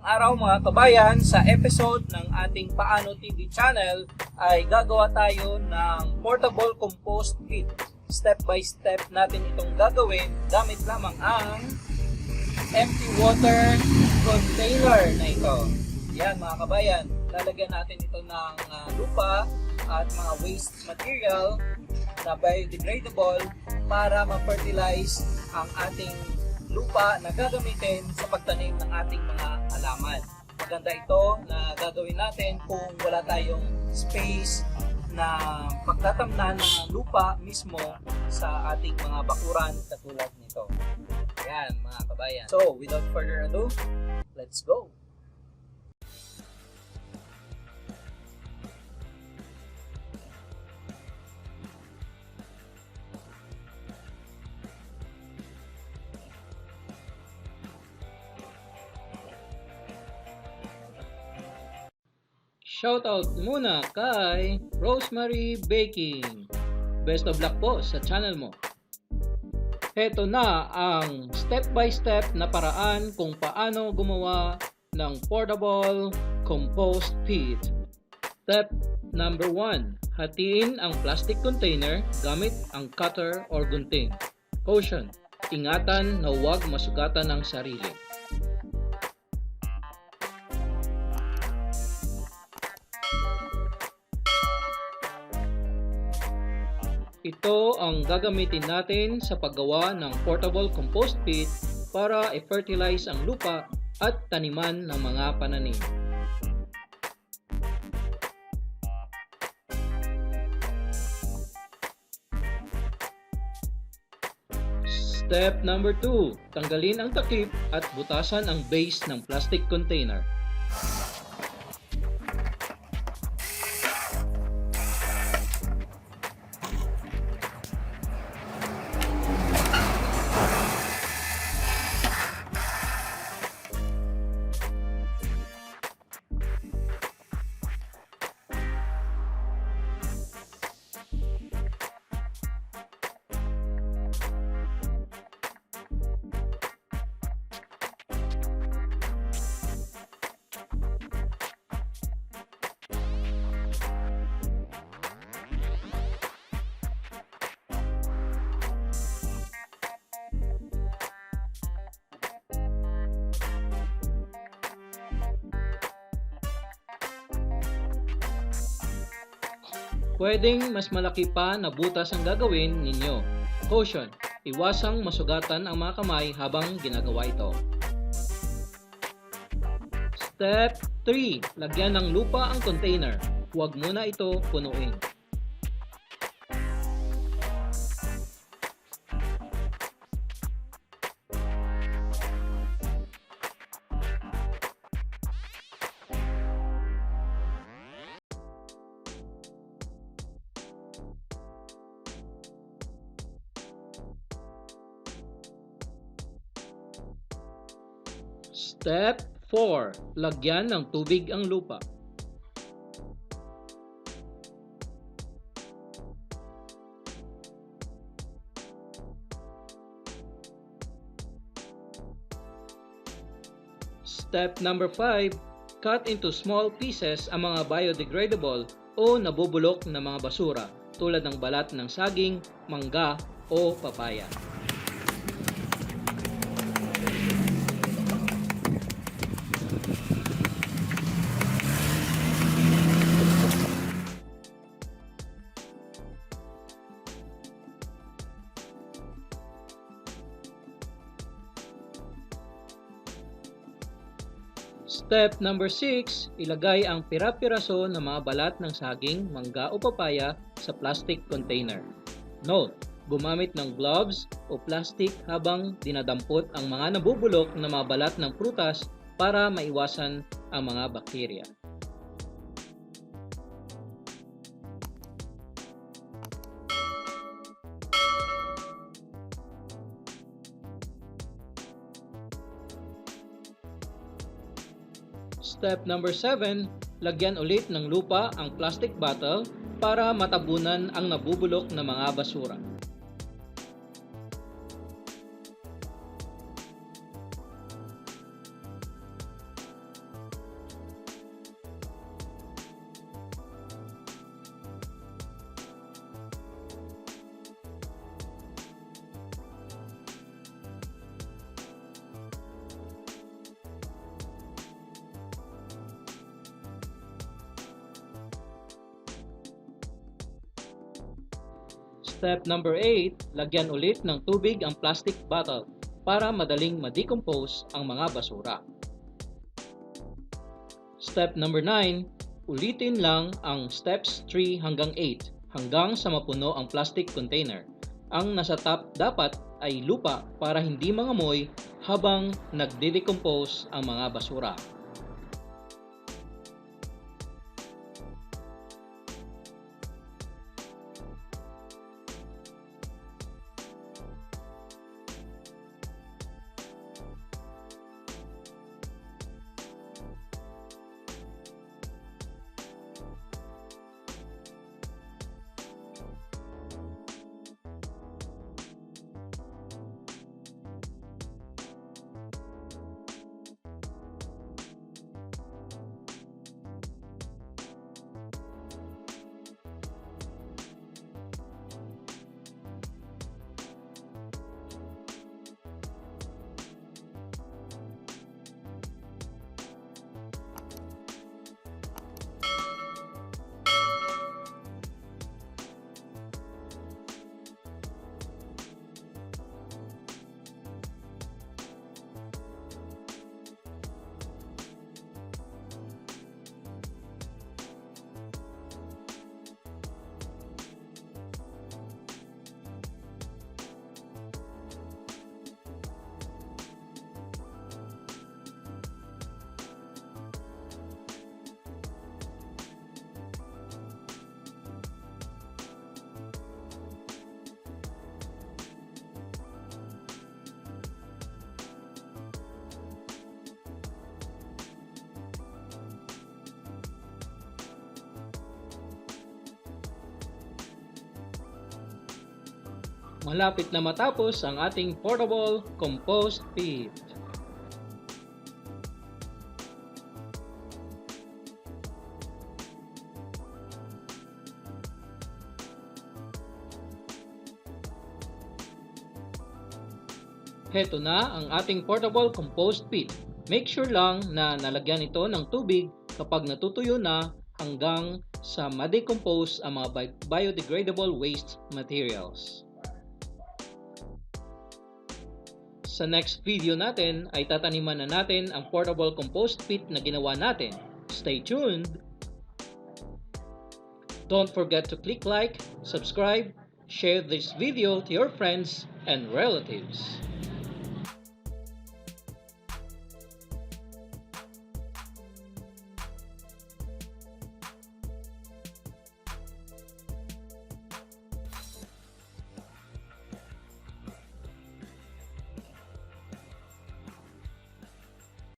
araw mga kabayan, sa episode ng ating Paano TV Channel ay gagawa tayo ng portable compost pit. Step by step natin itong gagawin gamit lamang ang empty water container na ito. Yan mga kabayan, lalagyan natin ito ng lupa at mga waste material na biodegradable para ma-fertilize ang ating lupa na gagamitin sa pagtanim ng ating mga halaman. Maganda ito na gagawin natin kung wala tayong space na pagtatamnan ng lupa mismo sa ating mga bakuran katulad nito. Ayan mga kabayan. So without further ado, let's go! Shoutout muna kay Rosemary Baking. Best of luck po sa channel mo. Heto na ang step by step na paraan kung paano gumawa ng portable compost pit. Step number 1. Hatiin ang plastic container gamit ang cutter or gunting. Caution: ingatan na huwag masugatan ang sarili. Ito ang gagamitin natin sa paggawa ng portable compost pit para i-fertilize ang lupa at taniman ng mga pananim. Step number 2. Tanggalin ang takip at butasan ang base ng plastic container. Pwedeng mas malaki pa na butas ang gagawin ninyo. Caution: iwasang masugatan ang mga kamay habang ginagawa ito. Step 3. Lagyan ng lupa ang container. Huwag muna ito punuin. Step 4. Lagyan ng tubig ang lupa. Step number 5. Cut into small pieces ang mga biodegradable o nabubulok na mga basura tulad ng balat ng saging, mangga o papaya. Step number 6, ilagay ang pira-piraso ng mga balat ng saging, mangga o papaya sa plastic container. Note: gumamit ng gloves o plastic habang dinadampot ang mga nabubulok na mga balat ng prutas para maiwasan ang mga bakterya. Step number 7, lagyan ulit ng lupa ang plastic bottle para matabunan ang nabubulok na mga basura. Step number 8, lagyan ulit ng tubig ang plastic bottle para madaling ma-decompose ang mga basura. Step number 9, ulitin lang ang steps 3 hanggang 8 hanggang sa mapuno ang plastic container. Ang nasa top dapat ay lupa para hindi mangamoy habang nagde-decompose ang mga basura. Malapit na matapos ang ating portable compost pit. Heto na ang ating portable compost pit. Make sure lang na nalagyan ito ng tubig kapag natutuyo na hanggang sa ma-decompose ang mga biodegradable waste materials. Sa next video natin ay tataniman na natin ang portable compost pit na ginawa natin. Stay tuned! Don't forget to click like, subscribe, share this video to your friends and relatives.